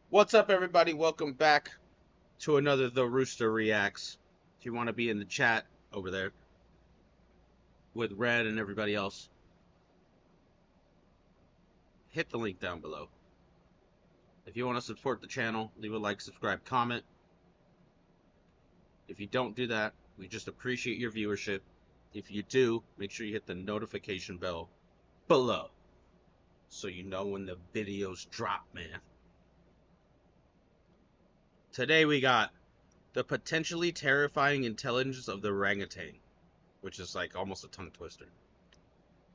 What's up, everybody? Welcome back to another The Rooster Reacts. If you want to be in the chat over there with Red and everybody else, hit the link down below. If you want to support the channel, leave a like, subscribe, comment. If you don't do that, we just appreciate your viewership. If you do, make sure you hit the notification bell below so you know when the videos drop, man. Today we got the potentially terrifying intelligence of the orangutan, which is like almost a tongue twister.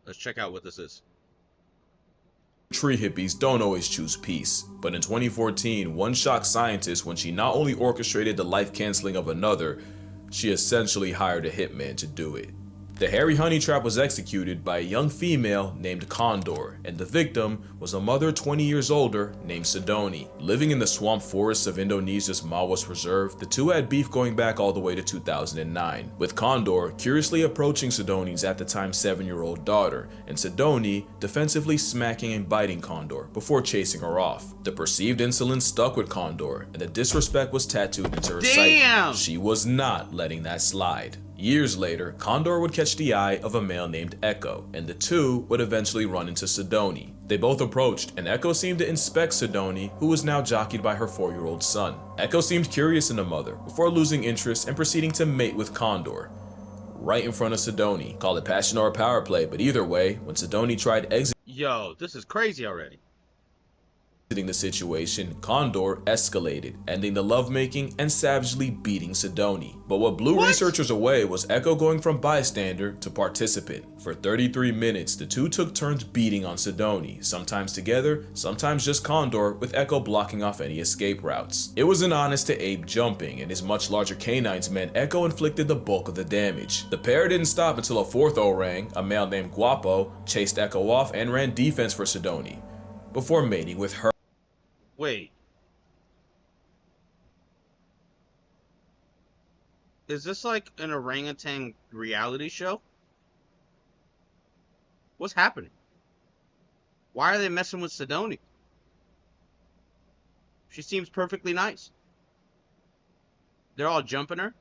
Let's check out what this is. Tree hippies don't always choose peace, but in 2014, one shocked scientist when she not only orchestrated the life canceling of another, she essentially hired a hitman to do it. The hairy honey trap was executed by a young female named Condor, and the victim was a mother 20 years older named Sidoni. Living in the swamp forests of Indonesia's Mawas Reserve, the two had beef going back all the way to 2009, with Condor curiously approaching Sidoni's at the time 7-year-old daughter, and Sidoni defensively smacking and biting Condor before chasing her off. The perceived insolence stuck with Condor, and the disrespect was tattooed into her psyche. She was not letting that slide. Years later, Condor would catch the eye of a male named Echo, and the two would eventually run into Sidoni. They both approached, and Echo seemed to inspect Sidoni, who was now jockeyed by her 4-year-old son. Echo seemed curious in the mother, before losing interest and proceeding to mate with Condor right in front of Sidoni. Call it passion or power play, but either way, when Sidoni tried exiting This is crazy already. the situation, Condor escalated, ending the lovemaking and savagely beating Sidoni. But what blew researchers away was Echo going from bystander to participant. For 33 minutes, the two took turns beating on Sidoni, sometimes together, sometimes just Condor, with Echo blocking off any escape routes. It was an honest to ape jumping, and his much larger canines meant Echo inflicted the bulk of the damage. The pair didn't stop until a fourth orang, a male named Guapo, chased Echo off and ran defense for Sidoni, before mating with her. Wait. Is this like an orangutan reality show? What's happening? Why are they messing with Sidoni? She seems perfectly nice. They're all jumping her.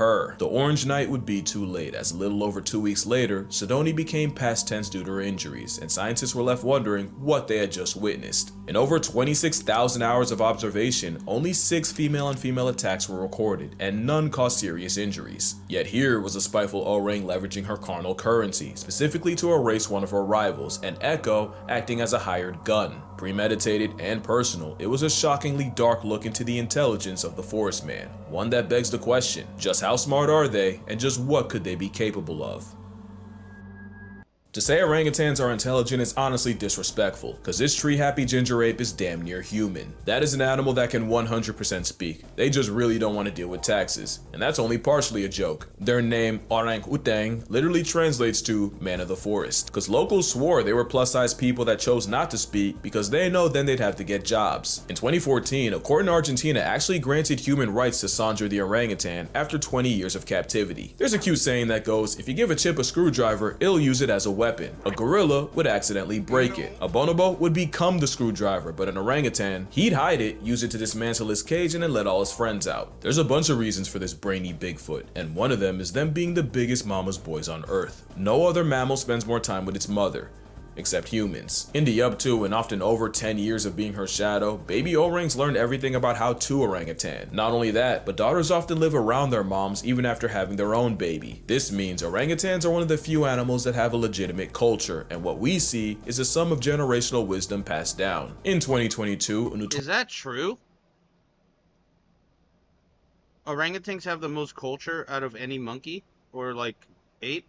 The Orange Night would be too late, as a little over 2 weeks later, Sidoni became past tense due to her injuries, and scientists were left wondering what they had just witnessed. In over 26,000 hours of observation, only 6 female-on-female attacks were recorded, and none caused serious injuries. Yet here was a spiteful orang leveraging her carnal currency, specifically to erase one of her rivals, and Echo acting as a hired gun. Premeditated and personal, it was a shockingly dark look into the intelligence of the forest man, one that begs the question, just how smart are they, and just what could they be capable of? To say orangutans are intelligent is honestly disrespectful, cause this tree-happy ginger ape is damn near human. That is an animal that can 100% speak, they just really don't want to deal with taxes, and that's only partially a joke. Their name, Orangutan, literally translates to man of the forest, cause locals swore they were plus-size people that chose not to speak because they know then they'd have to get jobs. In 2014, a court in Argentina actually granted human rights to Sandra the orangutan after 20 years of captivity. There's a cute saying that goes, if you give a chip a screwdriver, it'll use it as a weapon. A gorilla would accidentally break it. A bonobo would become the screwdriver, but an orangutan, he'd hide it, use it to dismantle his cage, and then let all his friends out. There's a bunch of reasons for this brainy Bigfoot, and one of them is them being the biggest mama's boys on Earth. No other mammal spends more time with its mother, except humans. In the up to and often over 10 years of being her shadow, baby orangs learned everything about how to orangutan. Not only that, but daughters often live around their moms even after having their own baby. This means orangutans are one of the few animals that have a legitimate culture, and what we see is a sum of generational wisdom passed down. In 2022, Is that true? Orangutans have the most culture out of any monkey or like ape?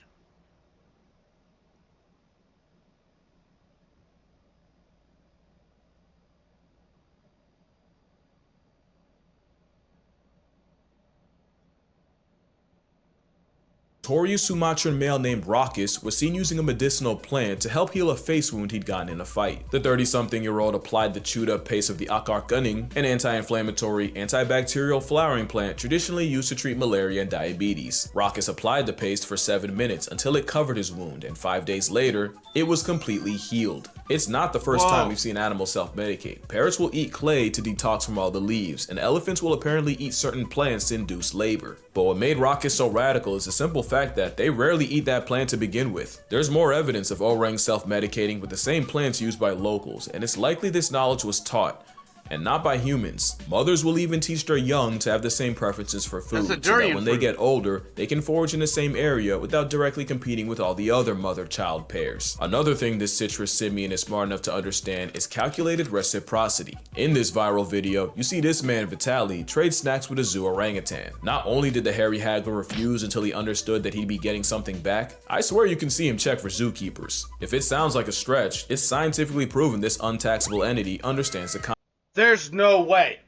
notorious Sumatran male named Raucus was seen using a medicinal plant to help heal a face wound he'd gotten in a fight. The 30-something-year-old applied the chewed-up paste of the akar kuning, an anti-inflammatory, antibacterial flowering plant traditionally used to treat malaria and diabetes. Raucus applied the paste for 7 minutes until it covered his wound, and 5 days later, it was completely healed. It's not the first time Whoa. we've seen animals self-medicate. Parrots will eat clay to detox from all the leaves, and elephants will apparently eat certain plants to induce labor. But what made Rockus so radical is the simple fact that they rarely eat that plant to begin with. There's more evidence of orangs self-medicating with the same plants used by locals, and it's likely this knowledge was taught, and not by humans. Mothers will even teach their young to have the same preferences for food, so that when they get older, they can forage in the same area without directly competing with all the other mother-child pairs. Another thing this citrus simian is smart enough to understand is calculated reciprocity. In this viral video, you see this man Vitaly trade snacks with a zoo orangutan. Not only did the hairy haggler refuse until he understood that he'd be getting something back, I swear you can see him check for zookeepers. If it sounds like a stretch, it's scientifically proven this untaxable entity understands the There's no way.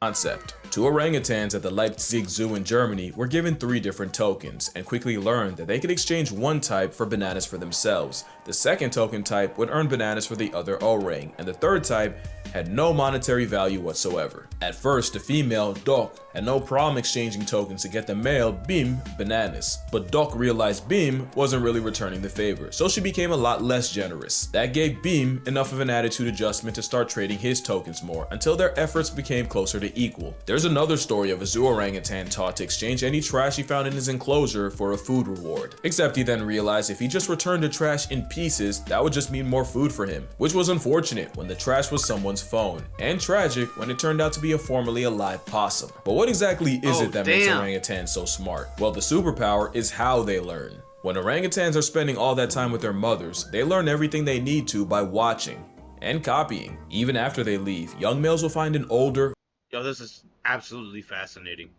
concept. Two orangutans at the Leipzig Zoo in Germany were given 3 different tokens and quickly learned that they could exchange one type for bananas for themselves. The second token type would earn bananas for the other orang, and the third type had no monetary value whatsoever. At first, the female, Doc, had no problem exchanging tokens to get the male, Bim, bananas. But Doc realized Bim wasn't really returning the favor, so she became a lot less generous. That gave Bim enough of an attitude adjustment to start trading his tokens more, until their efforts became closer to equal. There's another story of a zoo orangutan taught to exchange any trash he found in his enclosure for a food reward. Except he then realized if he just returned the trash in pieces, that would just mean more food for him, which was unfortunate when the trash was someone's phone, and tragic when it turned out to be a formerly alive possum. But what exactly is it that makes orangutans so smart? Well, the superpower is how they learn. When orangutans are spending all that time with their mothers, they learn everything they need to by watching and copying. Even after they leave, young males will find an older, Yo, this is absolutely fascinating.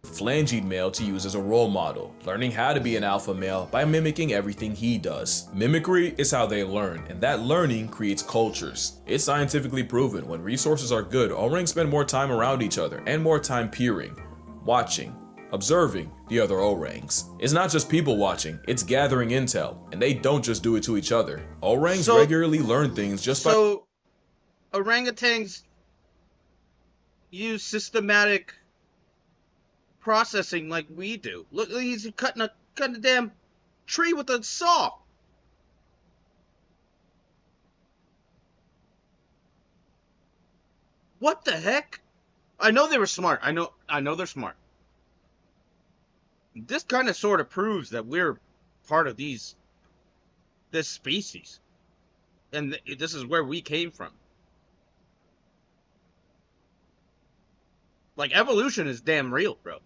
phalangeed male to use as a role model, learning how to be an alpha male by mimicking everything he does. Mimicry is how they learn, and that learning creates cultures. It's scientifically proven when resources are good, orangs spend more time around each other and more time peering, watching, observing the other orangs. It's not just people watching, it's gathering intel, and they don't just do it to each other. Orangs regularly learn things just by— So, orangutans use systematic processing like we do. Look, he's cutting a damn tree with a saw. What the heck? I know they were smart. I know they're smart. This kind of sort of proves that we're part of this species. And this is where we came from. Like, evolution is damn real, bro.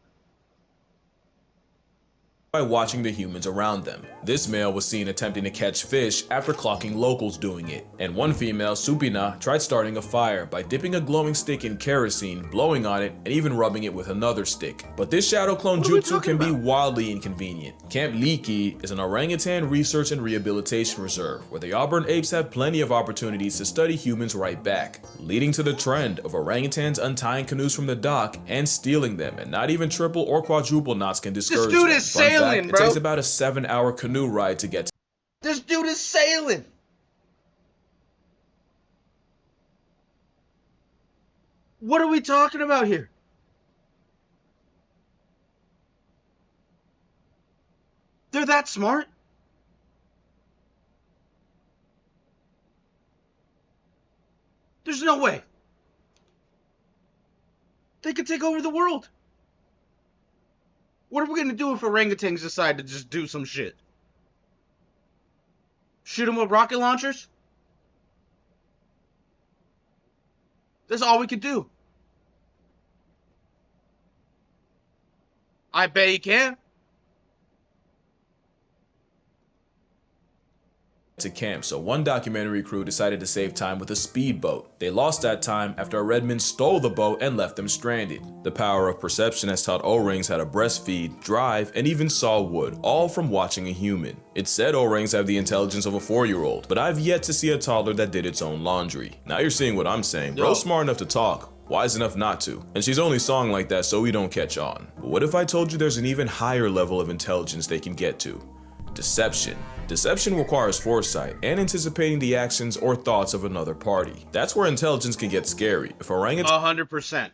by watching the humans around them. This male was seen attempting to catch fish after clocking locals doing it, and one female, Supina, tried starting a fire by dipping a glowing stick in kerosene, blowing on it, and even rubbing it with another stick. But this shadow clone jutsu can be wildly inconvenient. Camp Liki is an orangutan research and rehabilitation reserve where the Auburn apes have plenty of opportunities to study humans right back, leading to the trend of orangutans untying canoes from the dock and stealing them, and not even triple or quadruple knots can discourage them. This dude is sailing, bro. It takes about a 7-hour canoe ride to get to. This dude is sailing. What are we talking about here? They're that smart? There's no way. They could take over the world. What are we going to do if orangutans decide to just do some shit? Shoot them with rocket launchers? That's all we could do. I bet he can. To camp, so one documentary crew decided to save time with a speedboat. They lost that time after a redman stole the boat and left them stranded. The power of perception has taught O-rings how to breastfeed, drive, and even saw wood, all from watching a human. It's said O-rings have the intelligence of a 4-year-old, but I've yet to see a toddler that did its own laundry. Now you're seeing what I'm saying. Bro's smart enough to talk, wise enough not to, and she's only sawing like that so we don't catch on. But what if I told you there's an even higher level of intelligence they can get to? Deception. Deception requires foresight and anticipating the actions or thoughts of another party. That's where intelligence can get scary. If orangutan 100%.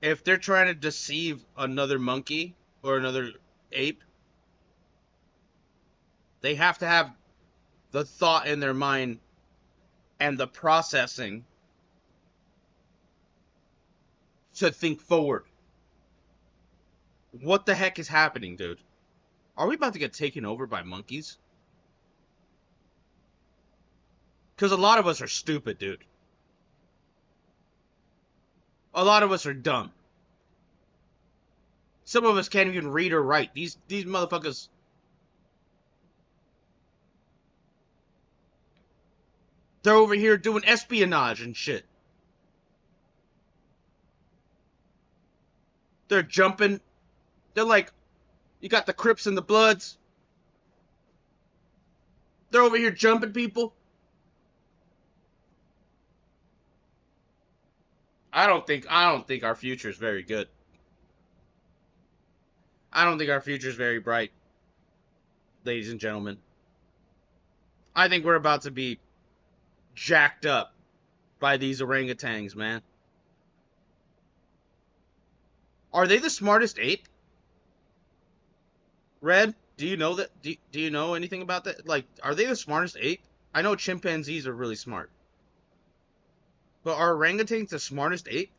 if they're trying to deceive another monkey or another ape, they have to have the thought in their mind and the processing to think forward. What the heck is happening, dude? Are we about to get taken over by monkeys? Because a lot of us are stupid, dude. A lot of us are dumb. Some of us can't even read or write. These motherfuckers. They're over here doing espionage and shit. They're jumping. They're like, you got the Crips and the Bloods. They're over here jumping people. I don't think our future is very good. I don't think our future is very bright, ladies and gentlemen. I think we're about to be jacked up by these orangutans, man. Are they the smartest ape? Red, do you know that? Do you know anything about that? Like, are they the smartest ape? I know chimpanzees are really smart. But are orangutans the smartest ape?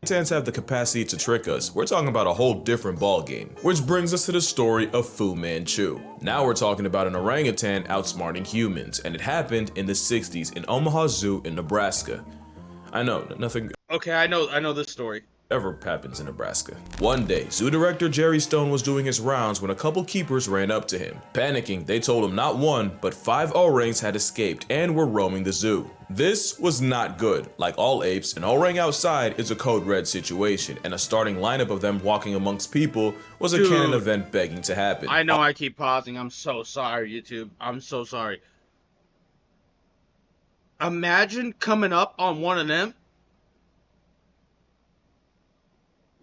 Orangutans have the capacity to trick us. We're talking about a whole different ballgame. Which brings us to the story of Fu Manchu. Now we're talking about an orangutan outsmarting humans, and it happened in the 60s in Omaha Zoo in Nebraska. I know, nothing Okay, I know this story. ever happens in Nebraska. One day, zoo director Jerry Stone was doing his rounds when a couple keepers ran up to him. Panicking, they told him not one, but 5 orangs had escaped and were roaming the zoo. This was not good. Like all apes, an orang outside is a code red situation, and a starting lineup of them walking amongst people was a canon event begging to happen. I know I keep pausing. I'm so sorry, YouTube. I'm so sorry. Imagine coming up on one of them.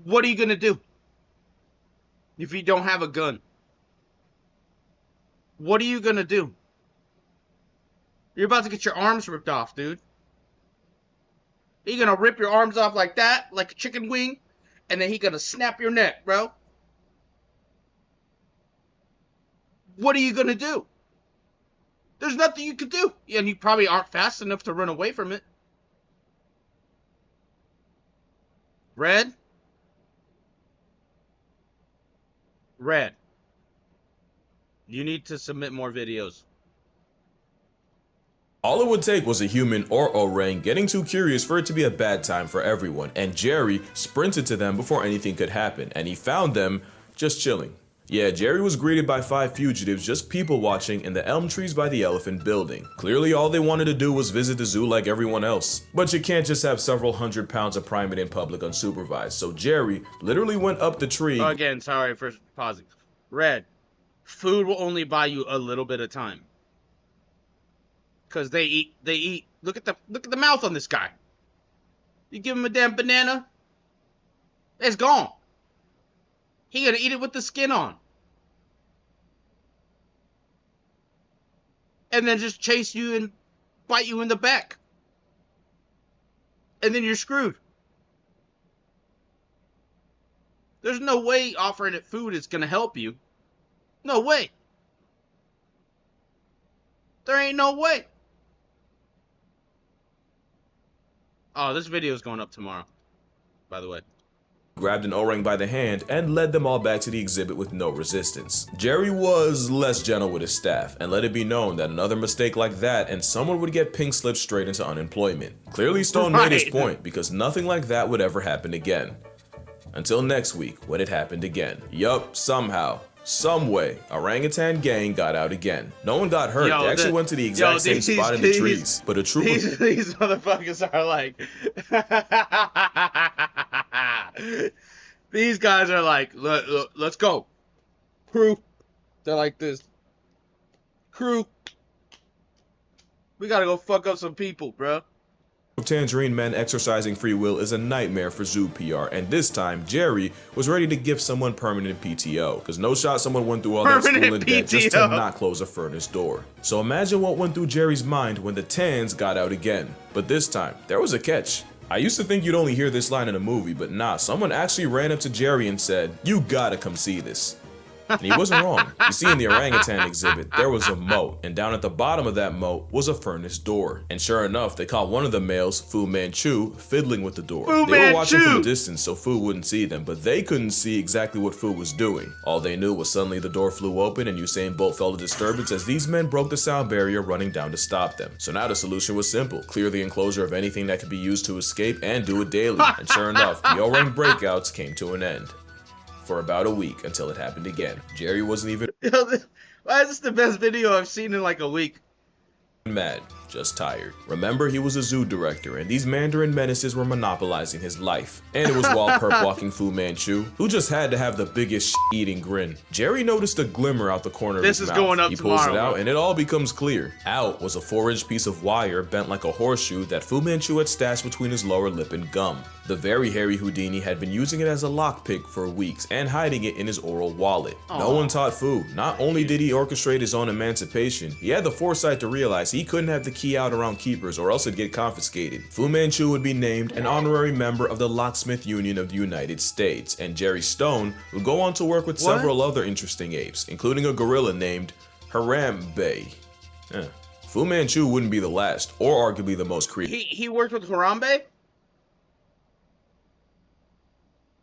What are you gonna do if you don't have a gun? What are you gonna do? You're about to get your arms ripped off, dude. You're gonna rip your arms off like that, like a chicken wing, and then he's gonna snap your neck, bro. What are you gonna do? There's nothing you can do. And you probably aren't fast enough to run away from it. Red? Red. You need to submit more videos. All it would take was a human or orang getting too curious for it to be a bad time for everyone, and Jerry sprinted to them before anything could happen, and he found them just chilling. Yeah, Jerry was greeted by 5 fugitives just people watching in the elm trees by the elephant building. Clearly all they wanted to do was visit the zoo like everyone else. But you can't just have several hundred pounds of primate in public unsupervised, so Jerry literally went up the tree. Again, sorry for pausing. Red, food will only buy you a little bit of time. Cause they eat. Look at the mouth on this guy. You give him a damn banana, it's gone. He gonna eat it with the skin on. And then just chase you and bite you in the back. And then you're screwed. There's no way offering it food is gonna help you. No way. There ain't no way. Oh, this video is going up tomorrow, by the way. Grabbed an orang by the hand and led them all back to the exhibit with no resistance. Jerry was less gentle with his staff and let it be known that another mistake like that and someone would get pink slipped straight into unemployment. Clearly Stone made his point because nothing like that would ever happen again. Until next week when it happened again. Yup, somehow, some way, orangutan gang got out again. No one got hurt. They actually went to the exact same spot in the trees. But a trooper. These motherfuckers are like. These guys are like, let's go. Crew. They're like this. Crew. We gotta go fuck up some people, bro. Tangerine men exercising free will is a nightmare for zoo PR, and this time, Jerry was ready to give someone permanent PTO, because no shot someone went through all that school and debt just to not close a furnace door. So imagine what went through Jerry's mind when the Tans got out again. But this time, there was a catch. I used to think you'd only hear this line in a movie, but nah, someone actually ran up to Jerry and said, "You gotta come see this." And he wasn't wrong. You see, in the orangutan exhibit, there was a moat, and down at the bottom of that moat was a furnace door. And sure enough, they caught one of the males, Fu Manchu, fiddling with the door. They were watching from a distance so Fu wouldn't see them, but they couldn't see exactly what Fu was doing. All they knew was suddenly the door flew open and Usain Bolt felt a disturbance as these men broke the sound barrier running down to stop them. So now the solution was simple: clear the enclosure of anything that could be used to escape and do it daily. And sure enough, the orang breakouts came to an end. For about a week, until it happened again. Jerry wasn't even Why is this the best video I've seen in like a week? mad, just tired. Remember, he was a zoo director, and these Mandarin menaces were monopolizing his life. And it was while perp walking Fu Manchu, who just had to have the biggest eating grin. Jerry noticed a glimmer out the corner of his mouth. Going up he pulls tomorrow, it out, bro. and it all becomes clear. Out was a 4-inch piece of wire bent like a horseshoe that Fu Manchu had stashed between his lower lip and gum. The very hairy Houdini had been using it as a lockpick for weeks and hiding it in his oral wallet. No one taught Fu. Not only did he orchestrate his own emancipation, he had the foresight to realize he couldn't have the key out around keepers or else it'd get confiscated. Fu Manchu would be named an honorary member of the Locksmith Union of the United States, and Jerry Stone would go on to work with several other interesting apes, including a gorilla named Harambe. Fu Manchu wouldn't be the last, or arguably the most creative. He worked with Harambe?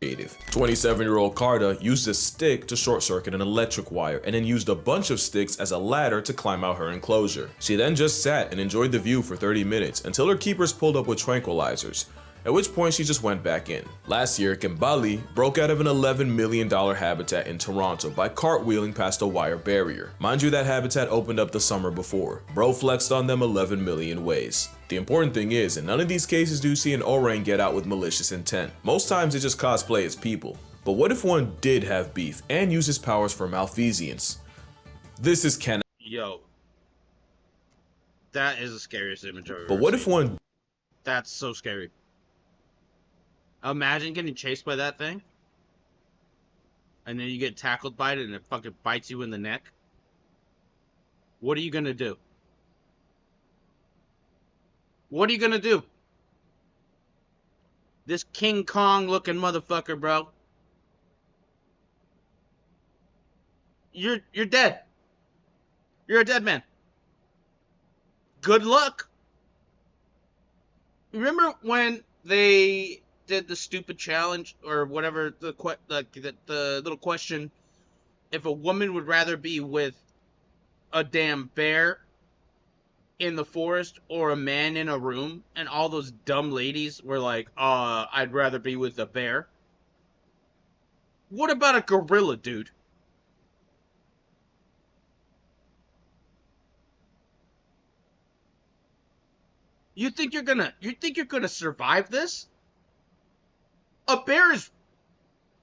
27-year-old Carta used a stick to short-circuit an electric wire and then used a bunch of sticks as a ladder to climb out her enclosure. She then just sat and enjoyed the view for 30 minutes until her keepers pulled up with tranquilizers, at which point she just went back in. Last year, Kimbali broke out of an $11 million habitat in Toronto by cartwheeling past a wire barrier. Mind you, that habitat opened up the summer before. Bro flexed on them 11 million ways. The important thing is, in none of these cases do you see an orang get out with malicious intent. Most times they just cosplay as people. But what if one did have beef and use his powers for malfeasance? This is Ken. Yo. That is the scariest image I've ever But what if seen. one That's so scary. Imagine getting chased by that thing. And then you get tackled by it and it fucking bites you in the neck. What are you gonna do? What are you gonna do? This King Kong looking motherfucker, bro. You're dead. You're a dead man. Good luck. Remember when they did the stupid challenge or whatever, the little question, if a woman would rather be with a damn bear in the forest or a man in a room, and all those dumb ladies were like, I'd rather be with a bear. What about a gorilla, dude? You think you're gonna survive this? A bear is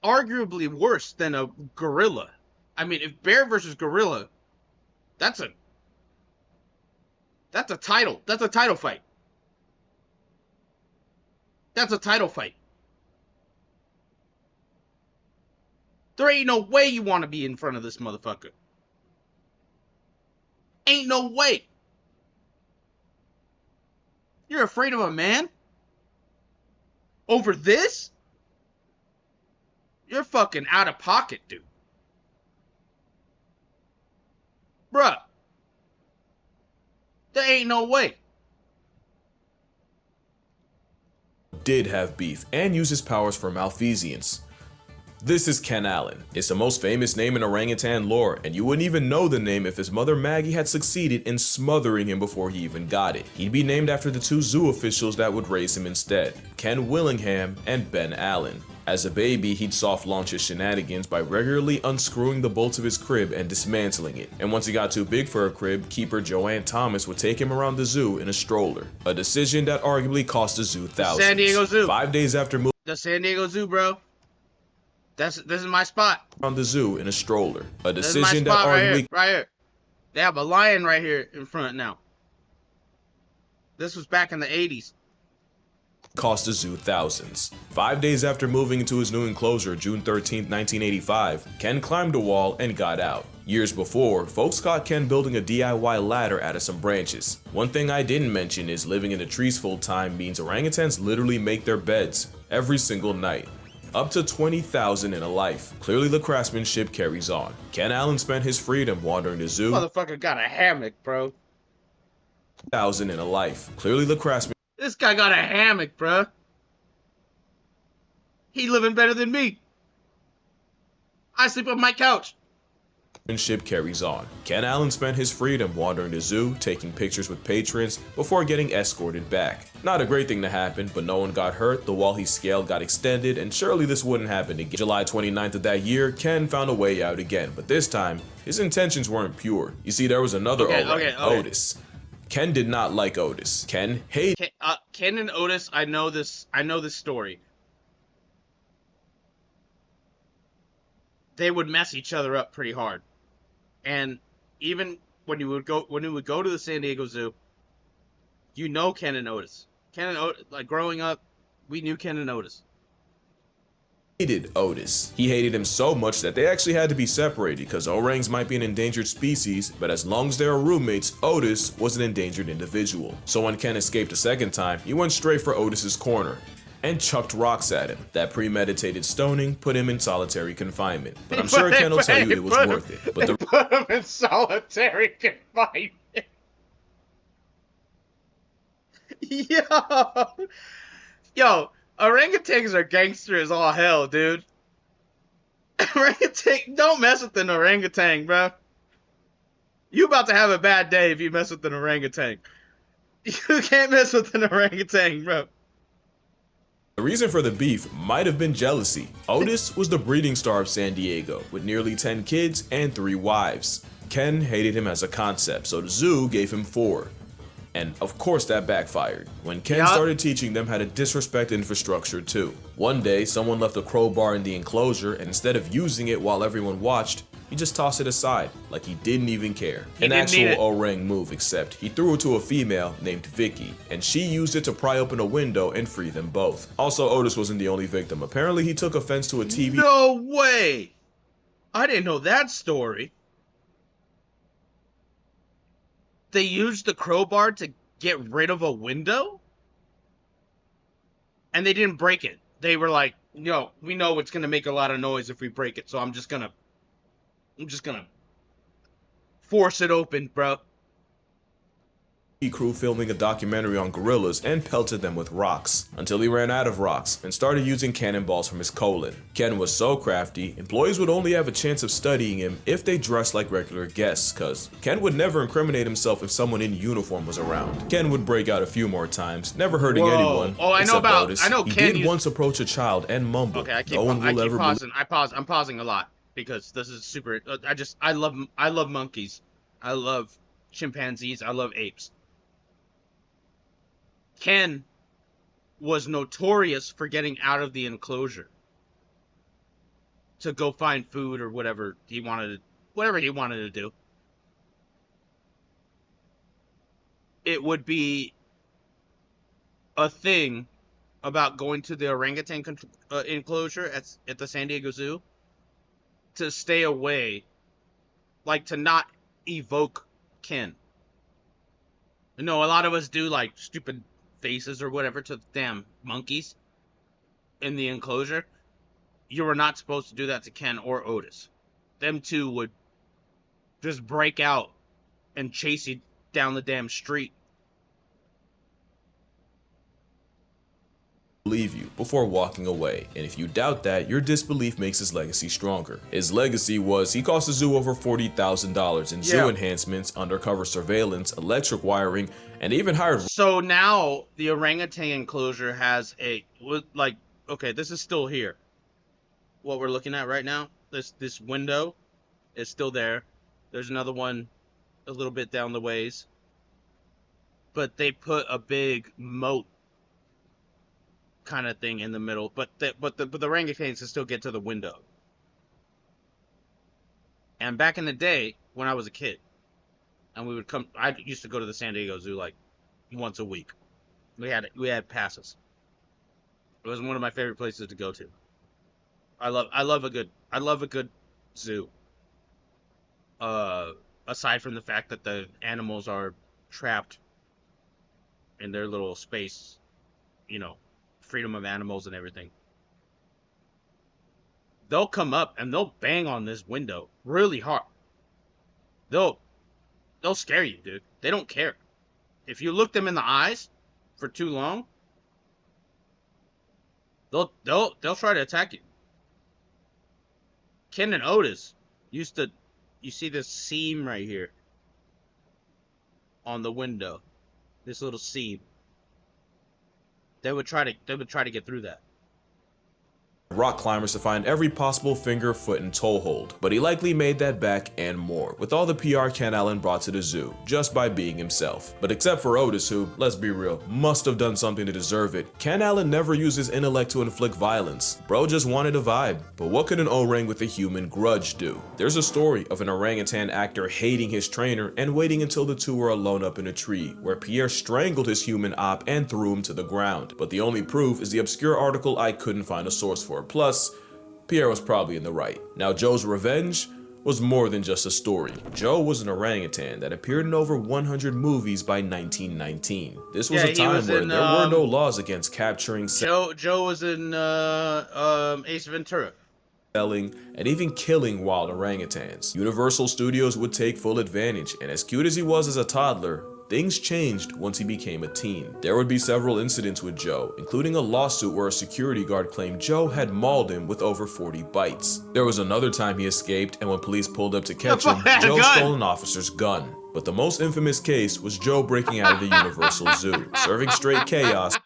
arguably worse than a gorilla. I mean, if bear versus gorilla, that's a title. That's a title fight. That's a title fight. There ain't no way you want to be in front of this motherfucker. Ain't no way. You're afraid of a man? Over this? You're fucking out of pocket, dude. Bruh. There ain't no way. did have beef and use his powers for malfeasance. This is Ken Allen. It's the most famous name in orangutan lore, and you wouldn't even know the name if his mother Maggie had succeeded in smothering him before he even got it. He'd be named after the two zoo officials that would raise him instead, Ken Willingham and Ben Allen. As a baby, he'd soft launch his shenanigans by regularly unscrewing the bolts of his crib and dismantling it. And once he got too big for a crib, keeper Joanne Thomas would take him around the zoo in a stroller. A decision that arguably cost the zoo thousands. San Diego Zoo. 5 days after moving The San Diego Zoo, bro. This is my spot. around the zoo in a stroller. A This is my decision that spot arguably right here. They have a lion right here in front now. This was back in the 80s. cost the zoo thousands. 5 days after moving into his new enclosure, June 13, 1985, Ken climbed a wall and got out. Years before, folks caught Ken building a DIY ladder out of some branches. One thing I didn't mention is living in the trees full time means orangutans literally make their beds every single night. Up to 20,000 in a life. Clearly the craftsmanship carries on. Ken Allen spent his freedom wandering the zoo. Motherfucker got a hammock, bro. 1,000 in a life. Clearly the craftsmanship. This guy got a hammock, bro. He living better than me. I sleep on my couch. Carries on. Ken Allen spent his freedom wandering the zoo, taking pictures with patrons before getting escorted back. Not a great thing to happen, but no one got hurt, the wall he scaled got extended, and surely this wouldn't happen again. July 29th of that year, Ken found a way out again, but this time, his intentions weren't pure. You see, there was another Otis. Ken did not like Otis. Ken hated Ken and Otis, I know this story. They would mess each other up pretty hard. And even when we would go to the San Diego Zoo, you know Ken and Otis. Ken and Otis, like growing up, we knew Ken and Otis. Hated Otis. He hated him so much that they actually had to be separated because orangs might be an endangered species, but as long as they were roommates, Otis was an endangered individual. So when Ken escaped a second time, he went straight for Otis's corner and chucked rocks at him. That premeditated stoning put him in solitary confinement. But I'm sure Ken will tell you it was worth it. But they put him in solitary confinement. Yo, orangutans are gangster as all hell, dude. Orangutan, don't mess with an orangutan, bro. You about to have a bad day if you mess with an orangutan. You can't mess with an orangutan, bro. The reason for the beef might have been jealousy. Otis was the breeding star of San Diego, with nearly 10 kids and 3 wives. Ken hated him as a concept, so the zoo gave him 4. And of course that backfired, when Ken started teaching them how to disrespect infrastructure too. One day, someone left a crowbar in the enclosure, and instead of using it while everyone watched, he just tossed it aside, like he didn't even care. An actual orang move, except he threw it to a female named Vicky, and she used it to pry open a window and free them both. Also, Otis wasn't the only victim. Apparently, he took offense to a TV. No way! I didn't know that story. They used the crowbar to get rid of a window? And they didn't break it. They were like, yo, we know it's gonna make a lot of noise if we break it, so I'm just gonna force it open, bro. Crew filming a documentary on gorillas and pelted them with rocks until he ran out of rocks and started using cannonballs from his colon. Ken was so crafty, employees would only have a chance of studying him if they dressed like regular guests, cause Ken would never incriminate himself if someone in uniform was around. Ken would break out a few more times, never hurting anyone. Oh, I know about Otis. I know he Ken did once approach a child and mumble. Okay, I keep pausing. I'm pausing a lot because this is super. I love monkeys. I love chimpanzees. I love apes. Ken was notorious for getting out of the enclosure to go find food or whatever he wanted to do. It would be a thing about going to the orangutan enclosure at the San Diego Zoo to stay away, like to not evoke Ken. You know, a lot of us do like stupid faces or whatever to the damn monkeys in the enclosure. You were not supposed to do that to Ken or Otis. Them two would just break out and chase you down the damn street. Believe you before walking away, and if you doubt that, your disbelief makes his legacy stronger. His legacy was he cost the zoo over $40,000 in zoo enhancements, undercover surveillance, electric wiring, and even hired. So now the orangutan enclosure has okay, this is still here. What we're looking at right now, this window is still there. There's another one a little bit down the ways, but they put a big moat kind of thing in the middle, but the orangutans can still get to the window. And back in the day when I was a kid, and I used to go to the San Diego Zoo like once a week. We had passes. It was one of my favorite places to go to. I love a good zoo. Uh, Aside from the fact that the animals are trapped in their little space, you know, freedom of animals and everything. They'll come up and they'll bang on this window really hard. They'll they'll scare you, dude. They don't care. If you look them in the eyes for too long, they'll try to attack you. Ken and Otis used to, you see this seam right here on the window, this little seam. They would try to get through that. Rock climbers to find every possible finger, foot, and toe hold, but he likely made that back and more with all the PR Ken Allen brought to the zoo just by being himself. But except for Otis, who, let's be real, must have done something to deserve it, Ken Allen never used his intellect to inflict violence. Bro just wanted a vibe. But what could an orang with a human grudge do? There's a story of an orangutan actor hating his trainer and waiting until the two were alone up in a tree, where Pierre strangled his human op and threw him to the ground. But the only proof is the obscure article I couldn't find a source for. Plus, Pierre was probably in the right. Now, Joe's revenge was more than just a story. Joe was an orangutan that appeared in over 100 movies by 1919. This was a time where there were no laws against capturing, Joe was in Ace Ventura. selling, and even killing wild orangutans. Universal Studios would take full advantage, and as cute as he was as a toddler, things changed once he became a teen. There would be several incidents with Joe, including a lawsuit where a security guard claimed Joe had mauled him with over 40 bites. There was another time he escaped, and when police pulled up to catch him, Joe stole an officer's gun. But the most infamous case was Joe breaking out of the Universal Zoo, serving straight chaos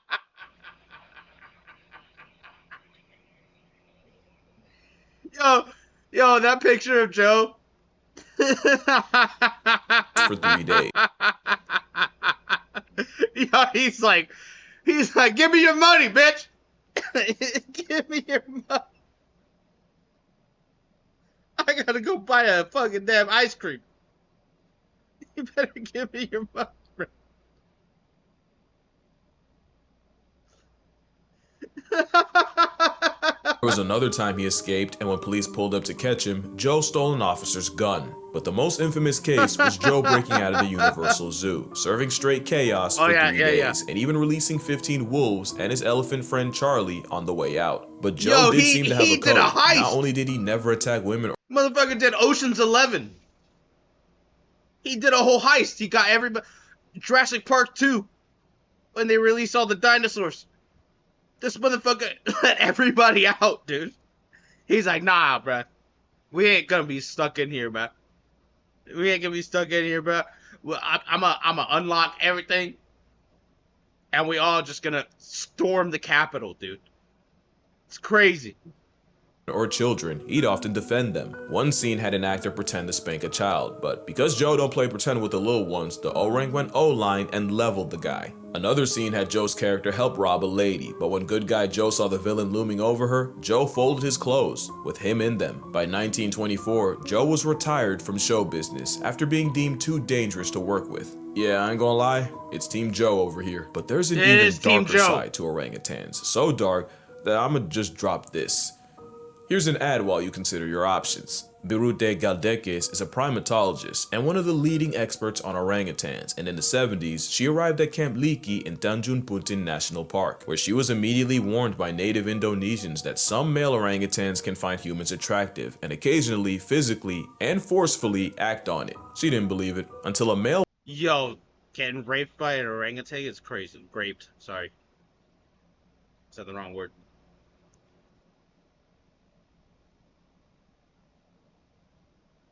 Yo, that picture of Joe. for 3 days. Yo, he's like, give me your money, bitch. Give me your money. I gotta go buy a fucking damn ice cream. You better give me your money, bro. There was another time he escaped, and when police pulled up to catch him, Joe stole an officer's gun. But the most infamous case was Joe breaking out of the Universal Zoo, serving straight chaos for 3 days, and even releasing 15 wolves and his elephant friend Charlie on the way out. But Joe did seem to have a code. Not only did he never attack women, Motherfucker did Ocean's 11. He did a whole heist. He got everybody. Jurassic Park 2, when they released all the dinosaurs. This motherfucker let everybody out, dude. He's like, nah, bruh. We ain't gonna be stuck in here, bruh. We ain't gonna be stuck in here, bruh. Well, I'ma unlock everything. And we all just gonna storm the Capitol, dude. It's crazy. or children, he'd often defend them. One scene had an actor pretend to spank a child, but because Joe don't play pretend with the little ones, the orang went O-line and leveled the guy. Another scene had Joe's character help rob a lady, but when good guy Joe saw the villain looming over her, Joe folded his clothes, with him in them. By 1924, Joe was retired from show business after being deemed too dangerous to work with. Yeah, I ain't gonna lie, it's Team Joe over here. But there's an even darker side to orangutans, so dark that I'ma just drop this. Here's an ad while you consider your options. Birute Galdeques is a primatologist and one of the leading experts on orangutans, and in the 70s, she arrived at Camp Liki in Tanjung Putin National Park, where she was immediately warned by native Indonesians that some male orangutans can find humans attractive and occasionally physically and forcefully act on it. She didn't believe it until a male getting raped by an orangutan is crazy. Raped, sorry. Said the wrong word.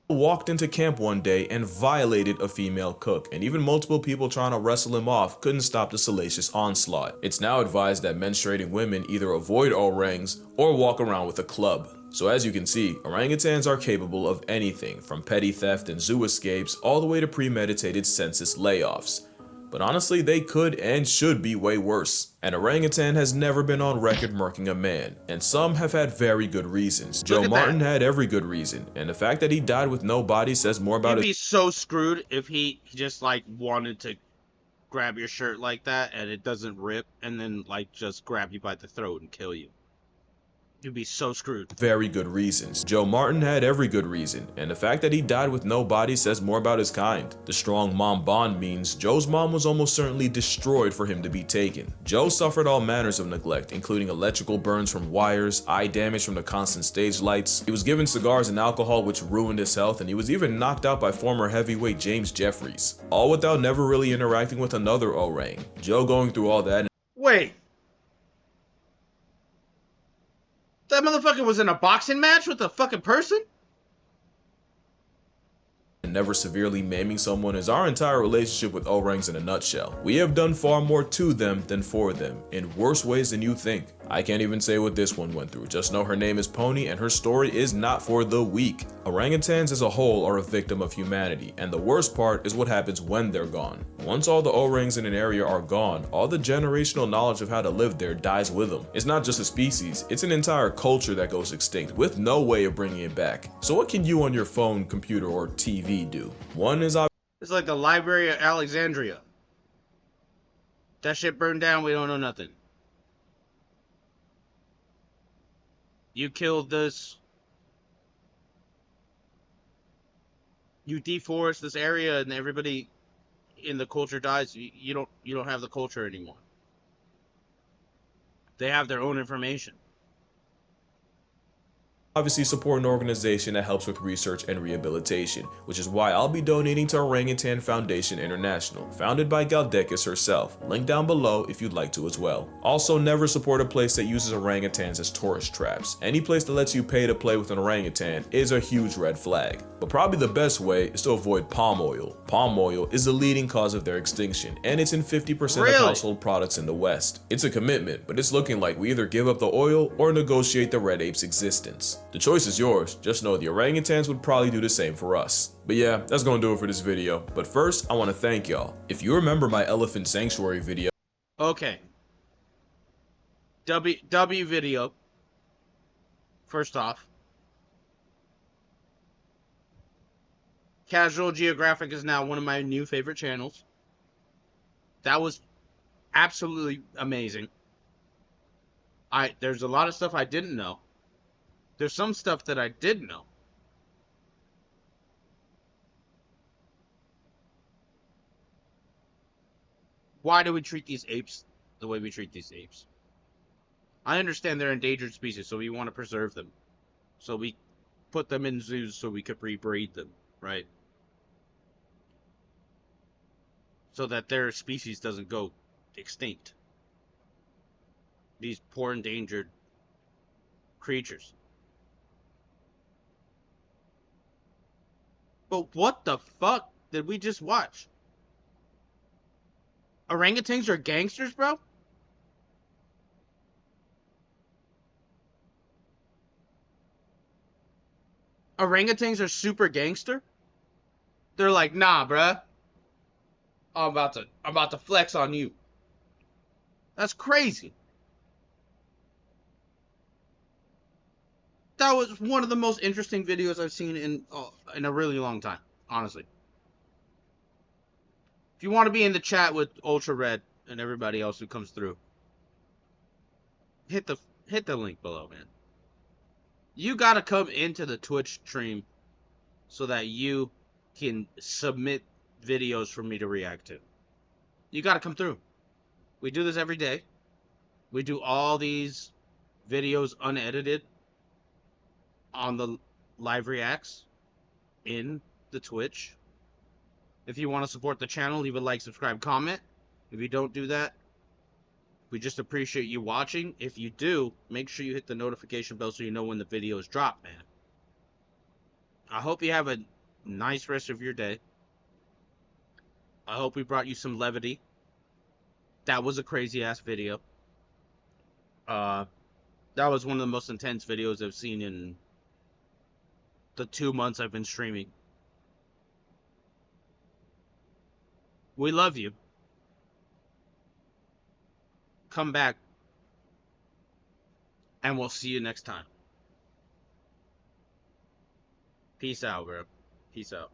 walked into camp one day and violated a female cook, and even multiple people trying to wrestle him off couldn't stop the salacious onslaught. It's now advised that menstruating women either avoid orangs or walk around with a club. So as you can see, orangutans are capable of anything from petty theft and zoo escapes all the way to premeditated census layoffs. But honestly, they could and should be way worse. An orangutan has never been on record murking a man, and some have had very good reasons. Joe Martin had every good reason, and the fact that he died with no body says more about He'd be so screwed if he just like wanted to grab your shirt like that and it doesn't rip and then like just grab you by the throat and kill you. You'd be so screwed. Very good reasons. Joe Martin had every good reason, and the fact that he died with no body says more about his kind. The strong mom bond means Joe's mom was almost certainly destroyed for him to be taken. Joe suffered all manners of neglect, including electrical burns from wires, eye damage from the constant stage lights. He was given cigars and alcohol which ruined his health, and he was even knocked out by former heavyweight James Jeffries. All without never really interacting with another orang. Joe going through all that. Wait. That motherfucker was in a boxing match with a fucking person? And never severely maiming someone is our entire relationship with orangs in a nutshell. We have done far more to them than for them, in worse ways than you think. I can't even say what this one went through, just know her name is Pony and her story is not for the weak. Orangutans as a whole are a victim of humanity, and the worst part is what happens when they're gone. Once all the orangs in an area are gone, all the generational knowledge of how to live there dies with them. It's not just a species, it's an entire culture that goes extinct, with no way of bringing it back. So what can you on your phone, computer, or TV do? One is it's like the Library of Alexandria. That shit burned down, we don't know nothing. You killed this. You deforest this area and everybody in the culture dies. You don't have the culture anymore. They have their own information. obviously support an organization that helps with research and rehabilitation, which is why I'll be donating to Orangutan Foundation International, founded by Galdekis herself, link down below if you'd like to as well. Also, never support a place that uses orangutans as tourist traps. Any place that lets you pay to play with an orangutan is a huge red flag. But probably the best way is to avoid palm oil. Palm oil is the leading cause of their extinction, and it's in 50% of household products in the West. It's a commitment, but it's looking like we either give up the oil or negotiate the red ape's existence. The choice is yours, just know the orangutans would probably do the same for us. But yeah, that's gonna do it for this video. But first, I wanna thank y'all. If you remember my elephant sanctuary video. Okay. W video. First off. Casual Geographic is now one of my new favorite channels. That was absolutely amazing. There's a lot of stuff I didn't know. There's some stuff that I did know. Why do we treat these apes the way we treat these apes? I understand they're endangered species, so we want to preserve them. So we put them in zoos so we could rebreed them, right? So that their species doesn't go extinct. These poor endangered creatures. But what the fuck did we just watch? Orangutans are gangsters, bro? Orangutans are super gangster? They're like, nah, bruh. I'm about to flex on you. That's crazy. That was one of the most interesting videos I've seen in a really long time, honestly. If you want to be in the chat with Ultra Red and everybody else who comes through, hit the link below, man. You gotta come into the Twitch stream so that you can submit videos for me to react to. You gotta come through. We do this every day. We do all these videos unedited on the live reacts in the Twitch. If you want to support the channel, leave a like, subscribe, comment. If you don't do that, we just appreciate you watching. If you do, make sure you hit the notification bell so you know when the videos drop, man. I hope you have a nice rest of your day. I hope we brought you some levity. That was a crazy ass video. That was one of the most intense videos I've seen in the 2 months I've been streaming. We love you. Come back. And we'll see you next time. Peace out, bro. Peace out.